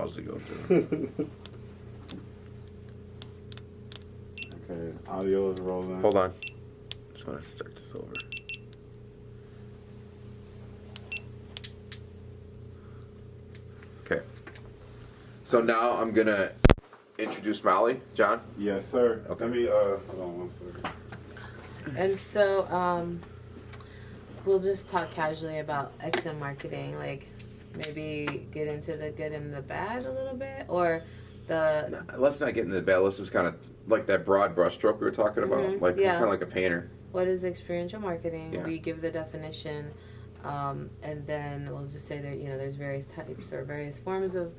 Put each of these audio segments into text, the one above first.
miles to go through. Okay, audio is rolling. Hold on. Just want to start this over. Okay. So now I'm going to introduce Molly. John? Yes, sir. Okay. Let me, hold on one second. And so, we'll just talk casually about XM marketing, like maybe get into the good and the bad a little bit, or the... Let's not get into the bad. Let's just kind of, like that broad brushstroke we were talking about. Like, yeah. kind of like a painter. What is experiential marketing? Yeah. We give the definition, and then we'll just say that, there's various types or various forms of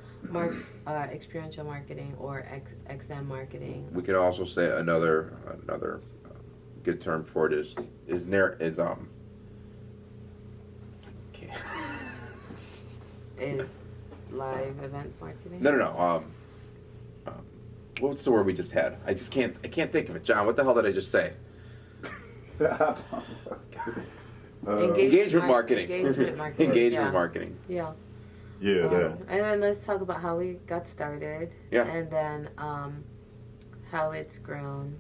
experiential marketing or XM marketing. We could also say another good term for it is Is live event marketing? No. What's the word we just had? I can't think of it. John, what the hell did I just say? Engagement marketing. Engagement marketing. Engagement marketing. Yeah. Yeah, that. And then let's talk about how we got started. Yeah. And then how it's grown.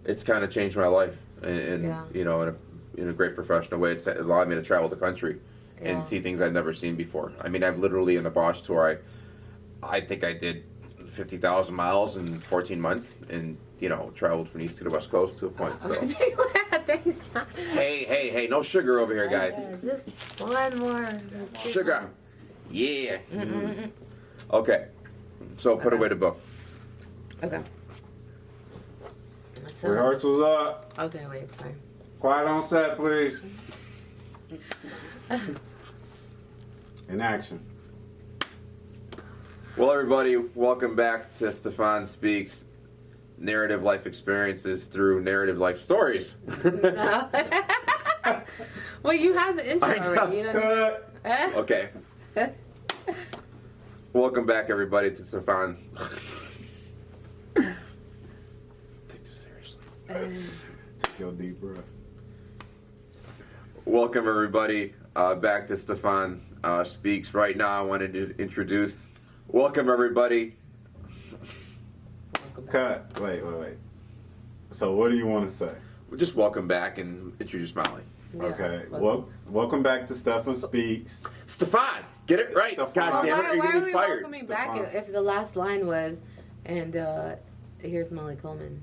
It's kind of changed my life, and Yeah. in a great professional way. It's allowed me to travel the country Yeah. and see things I've never seen before. I mean, I've literally in the Bosch tour, I think I did 50,000 miles in 14 months, and traveled from east to the west coast to a point. So Thanks, John. hey, no sugar over here, guys. Just one more. Sugar. Yeah. Okay. So put away the book. Okay. So, Rehearsal's up. okay, wait, sorry. Quiet on set, please. In action. Well, everybody, welcome back to Stefan Speaks Narrative Life Experiences through Narrative Life Stories. Well, you had the intro I know. already. Cut. Okay. Welcome back, everybody, to Stefan. Take this seriously. Take your deep breath. Welcome, everybody, back to Stefan Speaks. Right now, I wanted to introduce. Welcome, everybody. Cut. Wait. So what do you want to say? Just welcome back and introduce Molly. Yeah. Okay. Welcome back to Stefan Speaks. Stefan, get it right. Stefan. God damn it, Why you're are going to we be fired. welcoming back Stefan. if the last line was, and here's Molly Coleman?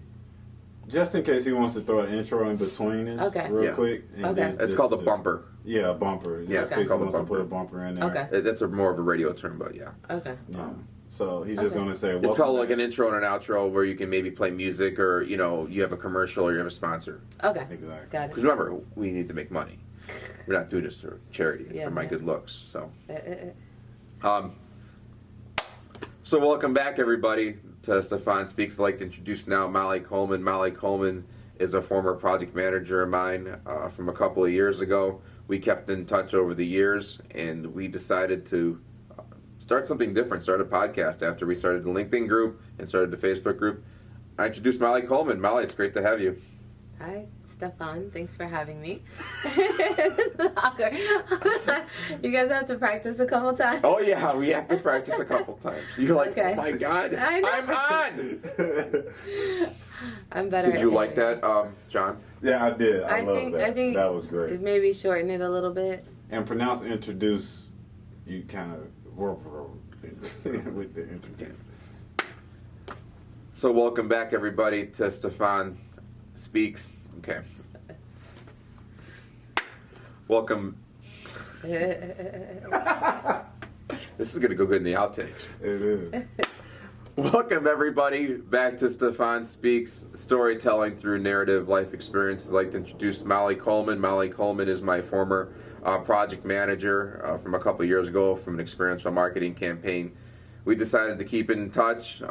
Just in case he wants to throw an intro in between us Okay. real Yeah. quick. And Okay. It's called a bumper. Yeah, a bumper. Yeah, Just it's in case called he a wants to bumper. put a bumper in there. Okay. That's more of a radio term, but yeah. Okay. Yeah. So he's just going to say, It's called like back. an intro and an outro where you can maybe play music or, you have a commercial or you have a sponsor. Okay. Exactly. Got Because it. remember, we need to make money. We're not doing this for charity, Yeah, for my yeah. good looks. So, Uh, so welcome back, everybody, to Stefan Speaks. I'd like to introduce now Molly Coleman. Molly Coleman is a former project manager of mine from a couple of years ago. We kept in touch over the years, and we decided to start something different, start a podcast after we started the LinkedIn group and started the Facebook group. I introduced Molly Coleman. Molly, it's great to have you. Hi, Stefan. Thanks for having me. This is awkward. You guys have to practice a couple times. Oh, yeah, we have to practice a couple times. You're like, Okay. oh, my God, I know. I'm on. I'm better. Did you at like it. that, John? Yeah, I did. I love that. I think that was great. Maybe shorten it a little bit. And pronounce introduce, you kind of with the introduce. So welcome back, everybody, to Stefan Speaks. Okay. Welcome. This is going to go good in the outtakes. It is. Welcome, everybody, back to Stefan Speaks, storytelling through narrative life experiences. I'd like to introduce Molly Coleman. Molly Coleman is my former project manager from a couple years ago from an experiential marketing campaign. We decided to keep in touch.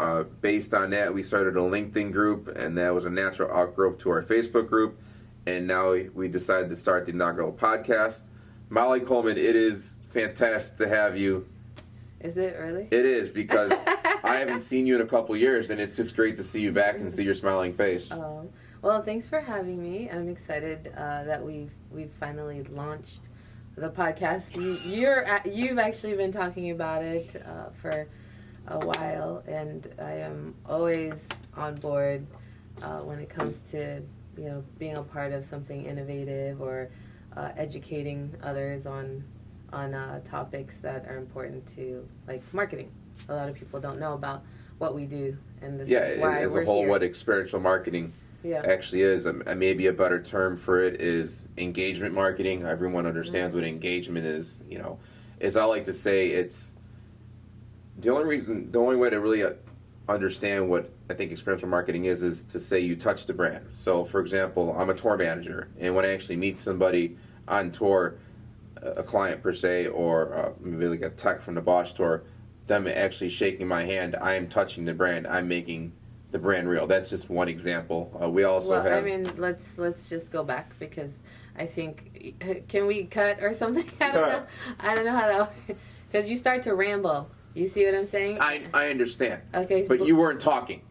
Based on that, we started a LinkedIn group, and that was a natural outgrowth to our Facebook group. And now we decided to start the inaugural podcast. Molly Coleman, it is fantastic to have you. Is it really? It is, because I haven't seen you in a couple years, and it's just great to see you back and see your smiling face. Oh, well, thanks for having me. I'm excited that we've finally launched the podcast. You've actually been talking about it for a while, and I am always on board when it comes to being a part of something innovative or educating others on topics that are important to, like, marketing. A lot of people don't know about what we do, and this is why as we're a whole, here. what experiential marketing actually is. Maybe a better term for it is engagement marketing. Everyone understands what engagement is. As I like to say, it's the only way to really understand what I think experiential marketing is to say you touch the brand. So, for example, I'm a tour manager, and when I actually meet somebody on tour, a client per se, or maybe like a tech from the Bosch tour, them actually shaking my hand, I am touching the brand. I'm making the brand real. That's just one example. We also have. I mean, let's just go back, because I think, can we cut or something? I don't know. I don't know how that. Because you start to ramble. You see what I'm saying? I understand. Okay. But you weren't talking.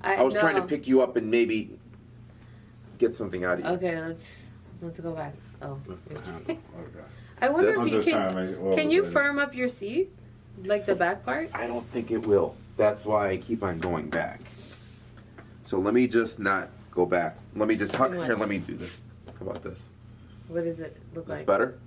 I was trying to no. pick you up and maybe get something out of you. Okay, let's go back. Oh. Okay. I wonder I'm if you just trying to make it can you better. firm up your seat, like the back part? I don't think it will. That's why I keep on going back. So let me just not go back. Let me just Pretty much. here. Let me do this. How about this? What does it look Is this like? better?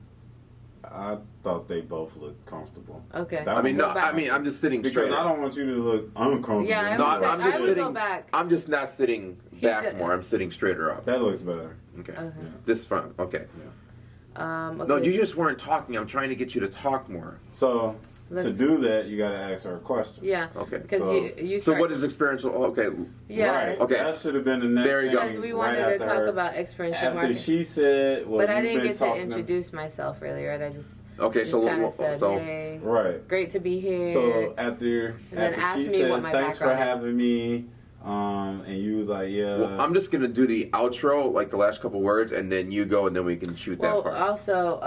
I thought they both looked comfortable. Okay. That I mean, no. Go back. I mean, I'm just sitting Because straight. I don't want you to look uncomfortable. Yeah, I No, would I'm say- just I would sitting. go back. I'm just not sitting back said- more. I'm sitting straighter up. That looks better. Okay. Okay. This front. Okay. Okay. No, you just weren't talking. I'm trying to get you to talk more. So to Let's- do that, you got to ask her a question. Yeah. Okay. Because So- you So start, what is experiential? Okay. Yeah. Right. Okay. That should have been the next There you go. thing. Because we right wanted to after talk her. about experiential After marketing. she said, well, But I you've didn't been get to talking introduce myself earlier. I just Okay. just So kind of said, so hey, Right. great to be here. So after then ask she me says, what my thanks for background is." having me, and you was like, yeah. well, I'm just gonna do the outro, like the last couple words, and then you go, and then we can shoot Well, that part. also,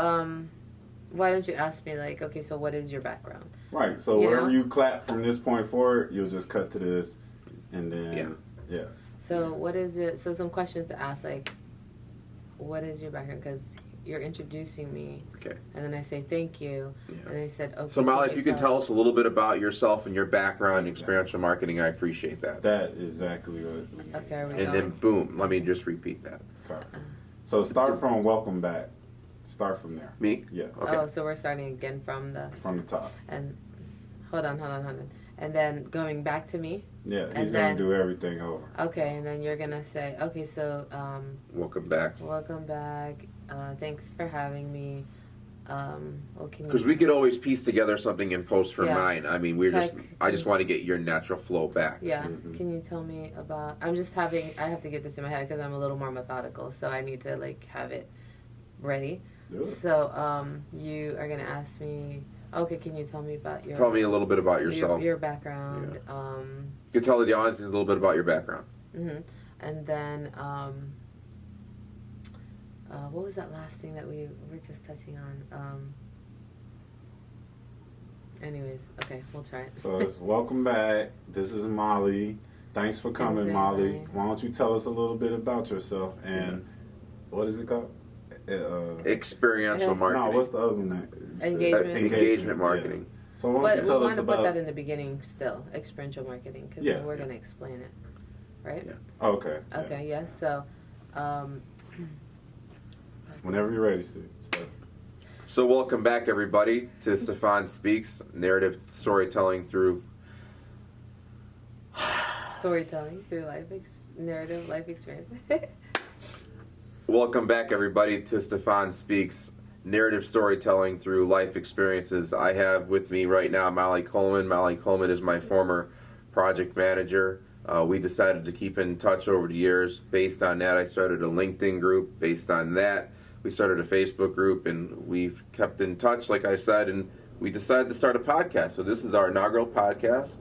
why don't you ask me, like, okay, so what is your background? Right. So You wherever know? you clap from this point forward, you'll just cut to this, and then yeah. So what is it? So some questions to ask, like, what is your background? Because you're introducing me, Okay. and then I say thank you, Yeah. and they said, okay. So Molly, if you can tell us a little bit about yourself and your background in experiential marketing, I appreciate that. That is exactly what. We need. Okay, are we And then boom, let me just repeat that. Okay. So start from welcome back. Start from there. Me? Yeah. Okay. Oh, so we're starting again from the From the top. and hold on, and then going back to me. Yeah. And He's then- gonna do everything over. Okay, and then you're gonna say, okay, so Welcome back. welcome back. Thanks for having me. What can you? Because we could always piece together something in post for Yeah. mine. I mean, I just want to get your natural flow back. Yeah. Mhm. Can you tell me about? I have to get this in my head because I'm a little more methodical, so I need to like have it ready. Do it. So you are gonna ask me. Okay, can you tell me about your? Tell me a little bit about yourself. Your background. You can tell the audience a little bit about your background. And then what was that last thing that we were just touching on? Anyways, okay, we'll try it. So it's welcome back. This is Molly. Thanks for coming, Thanks, Molly. everybody. Why don't you tell us a little bit about yourself and what is it called? Experiential No, marketing. No, what's the other name? Engagement. Engagement marketing. Yeah. So why don't But you we tell want us to put that about? in the beginning still, experiential marketing, because Yeah. we're going to explain it, right? Yeah. Okay. yeah. Okay, yeah. So, Whenever you're ready, Steve. So welcome back, everybody, to Stefan Speaks, narrative storytelling through. storytelling through narrative life experience. Welcome back, everybody, to Stefan Speaks, narrative storytelling through life experiences. I have with me right now Molly Coleman. Molly Coleman is my former project manager. We decided to keep in touch over the years. Based on that, I started a LinkedIn group. Based on that, we started a Facebook group, and we've kept in touch, like I said, and we decided to start a podcast. So this is our inaugural podcast.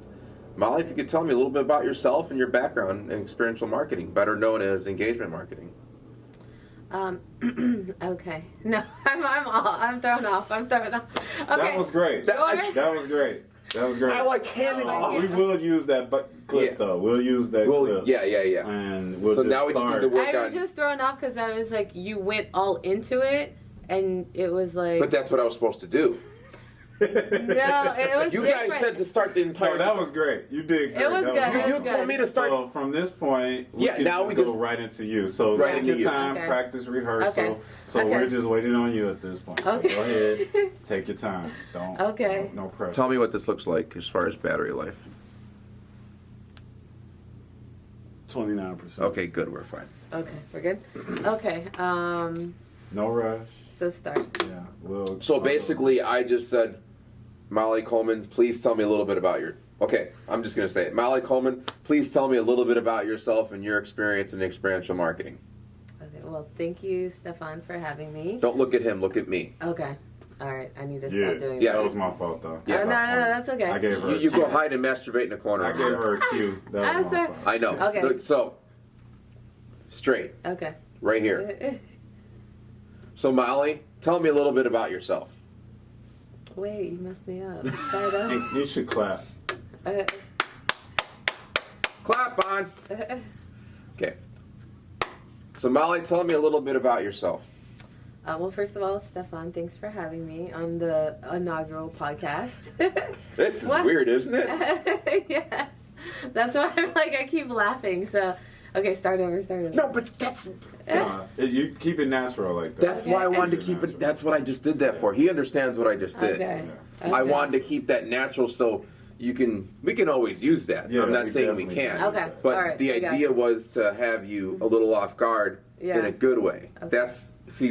Molly, if you could tell me a little bit about yourself and your background in experiential marketing, better known as engagement marketing. Okay. No, I'm thrown off. Okay. That was great. That That was great. That was great. I like handing off. We will use that clip Yeah. though. We'll use that clip. Yeah. And we'll So just now we just need to start. work I was on. just thrown off because I was like, you went all into it, and it was like. But that's what I was supposed to do. it was You different. guys said to start the entire. Oh, that was great. You did great. It was That good. You, It you was told good. me to start. So from this point, we Yeah, can now just we go just- right into you. So Right take into your you. time, Okay. practice, rehearsal. Okay. So Okay. we're just waiting on you at this point. So Okay. go ahead, take your time. Don't. Okay. No pressure. Tell me what this looks like as far as battery life. 29%. Okay, good. We're fine. Okay, we're good. Okay, No rush. so start. Yeah. We'll, So basically, I just said, Molly Coleman, please tell me a little bit about your. Okay, I'm just gonna say it. Molly Coleman, please tell me a little bit about yourself and your experience in experiential marketing. Okay, well, thank you, Stefan, for having me. Don't look at him. Look at me. Okay, all right, I need to Yeah. stop doing Yeah. That that. was my fault though. Yeah. No, that's okay. I gave her. You, a you cue. go hide and masturbate in a corner. I over gave there. her a cue. That was my That's fault. I know. Okay. Look, so straight, Okay. right here. So Molly, tell me a little bit about yourself. Wait, you messed me up. Start up. You should clap. Clap on. Okay. So Molly, tell me a little bit about yourself. Well, first of all, Stefan, thanks for having me on the inaugural podcast. This is What? weird, isn't it? Yes. That's why I'm like, I keep laughing. So, okay, start over. No, but that's You keep it natural like that. that's why I Okay. wanted to keep it. That's what I just did that for. He understands what I just did. Okay. Yeah. I Okay. wanted to keep that natural, so we can always use that. Yeah, I'm not we saying we definitely can't. can. Okay. But All right, the okay. idea was to have you a little off guard in Yeah. a good way. Okay.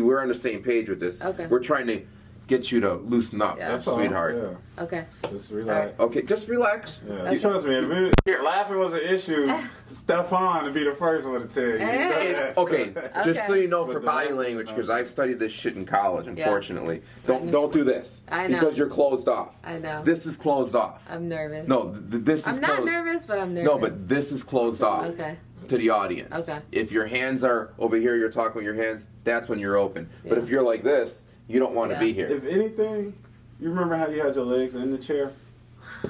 We're on the same page with this. Okay. We're trying to get you to loosen up, Yeah. That's all. sweetheart. Yeah. Okay. Just relax. Okay, just relax. Yeah. Okay. Trust me, if laughing was an issue, Stefan would be the first one to tell you. Hey. Okay, just so you know, But for the body laughing- language, because I've studied this shit in college. Unfortunately, don't do this I know. because you're closed off. I know. This is closed off. I'm nervous. No, this is. I'm not closed. nervous, but I'm nervous. No, but this is closed off. Okay. To the audience. Okay. If your hands are over here, you're talking with your hands, that's when you're open. But Yeah. if you're like this, you don't want to Yeah. be here. If anything, you remember how you had your legs in the chair?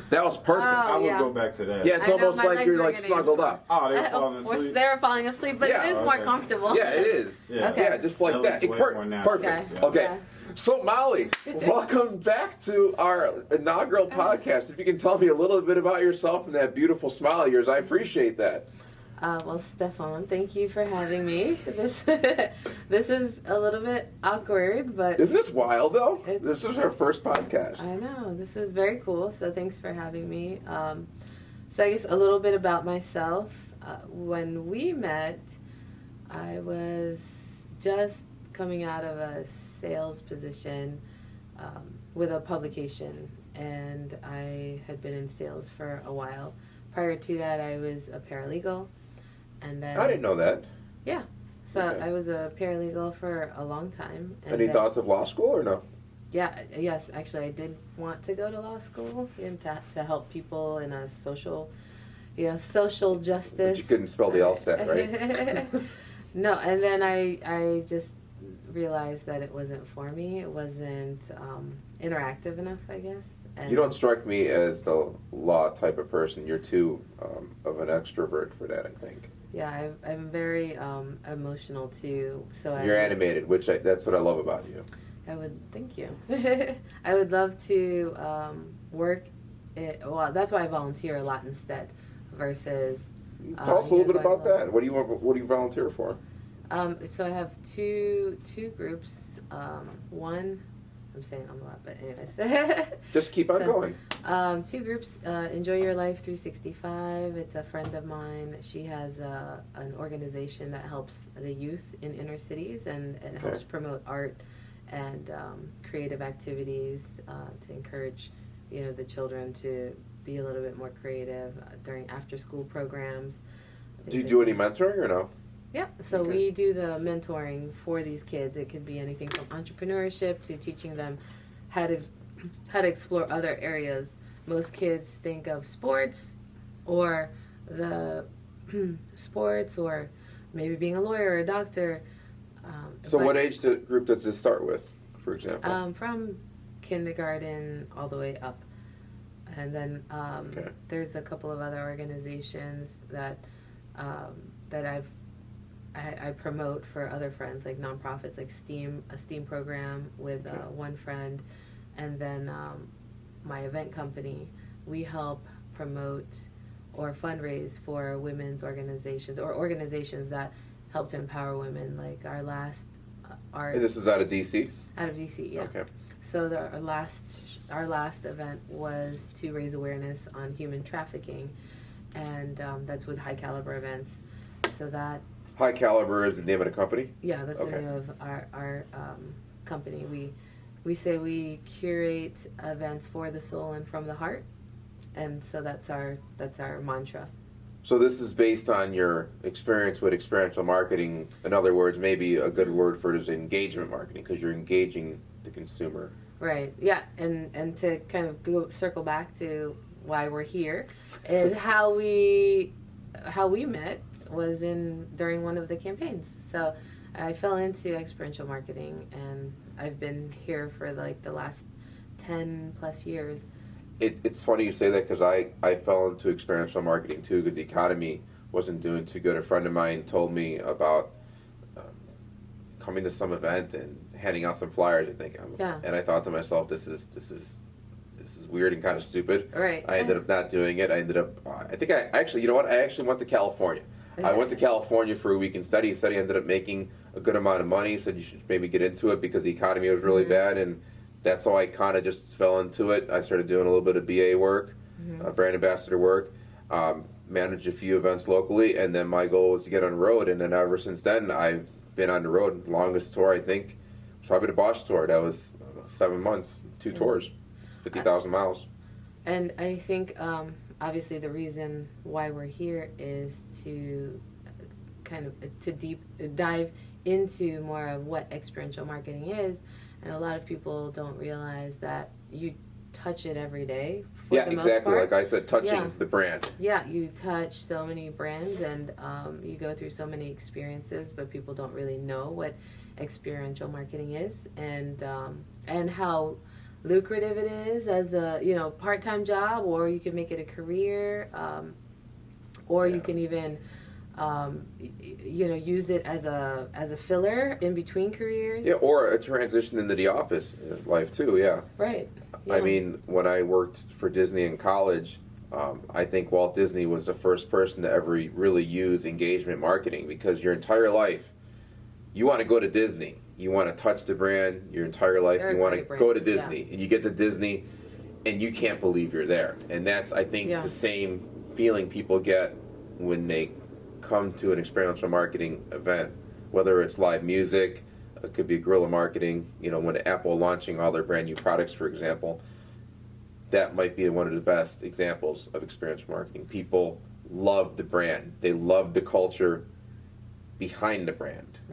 That was perfect. Oh, I would yeah. go back to that. Yeah, it's I know, almost my like legs you're were like getting snuggled sore. up. Oh, they're falling Or asleep. they're falling asleep, but Yeah, it is more okay. comfortable. Yeah, it is. Yeah. Okay. Yeah, just like That that. looks way more natural. Perfect. Yeah. Okay. Okay. So Molly, welcome back to our inaugural podcast. If you can tell me a little bit about yourself and that beautiful smile of yours, I appreciate that. Well, Stefan, thank you for having me. This is a little bit awkward, but Isn't this wild though? It's- This is our first podcast. I know this is very cool. So thanks for having me. So I guess a little bit about myself. When we met, I was just coming out of a sales position with a publication, and I had been in sales for a while. Prior to that, I was a paralegal, and then I didn't know that. Yeah, so Okay. I was a paralegal for a long time. And Any then- thoughts of law school or no? Yeah, yes, actually, I did want to go to law school and to help people in a social justice. But you couldn't spell the LSAT, right? No, and then I just realized that it wasn't for me. It wasn't interactive enough, I guess. And You don't strike me as the law type of person. You're too of an extrovert for that, I think. Yeah, I'm very emotional too. So You're animated, which that's what I love about you. I would thank you. I would love to work. Well, that's why I volunteer a lot instead, versus. Tell us a little bit going about alone. that. What do you volunteer for? So I have two groups. One, I'm saying I'm a lot, but anyways. Just keep on So, going. Two groups. Enjoy Your Life 365. It's a friend of mine. She has an organization that helps the youth in inner cities and helps promote art and creative activities to encourage, the children to be a little bit more creative during after-school programs. Do you do any mentoring or no? Yeah, so Okay. we do the mentoring for these kids. It could be anything from entrepreneurship to teaching them how to explore other areas. Most kids think of sports or the sports or maybe being a lawyer or a doctor. So but, what age group does this start with, for example? From kindergarten all the way up. And then Okay. there's a couple of other organizations that I promote for other friends, like nonprofits, like a STEAM program with one friend, and then my event company, we help promote or fundraise for women's organizations or organizations that help to empower women. Like our last, And this is out of DC? out of DC, yeah. Okay. So our last event was to raise awareness on human trafficking, and that's with High Caliber Events. So that, High Caliber is the name of the company? yeah, that's Okay. the name of our company. We say we curate events for the soul and from the heart, and so that's our mantra. So this is based on your experience with experiential marketing. In other words, maybe a good word for it is engagement marketing, because you're engaging the consumer. Right. Yeah. And to kind of circle back to why we're here is how we met was during one of the campaigns. So I fell into experiential marketing, and I've been here for like the last 10 plus years. It's funny you say that, because I fell into experiential marketing too, because the economy wasn't doing too good. A friend of mine told me about coming to some event and handing out some flyers. I think, Yeah. and I thought to myself, this is weird and kind of stupid. Right. I ended up not doing it. I ended up, I think I actually, you know what? I actually went to California. I went to California for a week and study. I ended up making a good amount of money. Said you should maybe get into it because the economy was really bad, and that's how I kind of just fell into it. I started doing a little bit of BA work, brand ambassador work, managed a few events locally, and then my goal was to get on the road. And then ever since then, I've been on the road. Longest tour, I think, was probably the Bosch tour. That was 7 months, 2 tours, 50,000 miles. And I think obviously the reason why we're here is to kind of dive into more of what experiential marketing is. And a lot of people don't realize that you touch it every day. For Yeah, the most exactly. part. Like I said, touching Yeah. the brand. Yeah, you touch so many brands, and you go through so many experiences, but people don't really know what experiential marketing is, and how lucrative it is as a part-time job, or you can make it a career, or you can even use it as a filler in between careers. Yeah, or a transition into the office life too. Yeah. Right. Yeah. I mean, when I worked for Disney in college, I think Walt Disney was the first person to ever really use engagement marketing, because your entire life, you want to go to Disney. You want to touch the brand your entire life. They're You want to great go to brands, Disney. And you get to Disney, and you can't believe you're there. And that's, I think, the same feeling people get when they come to an experiential marketing event, whether it's live music, it could be guerrilla marketing, when Apple launching all their brand new products, for example. That might be one of the best examples of experiential marketing. People love the brand. They love the culture behind the brand.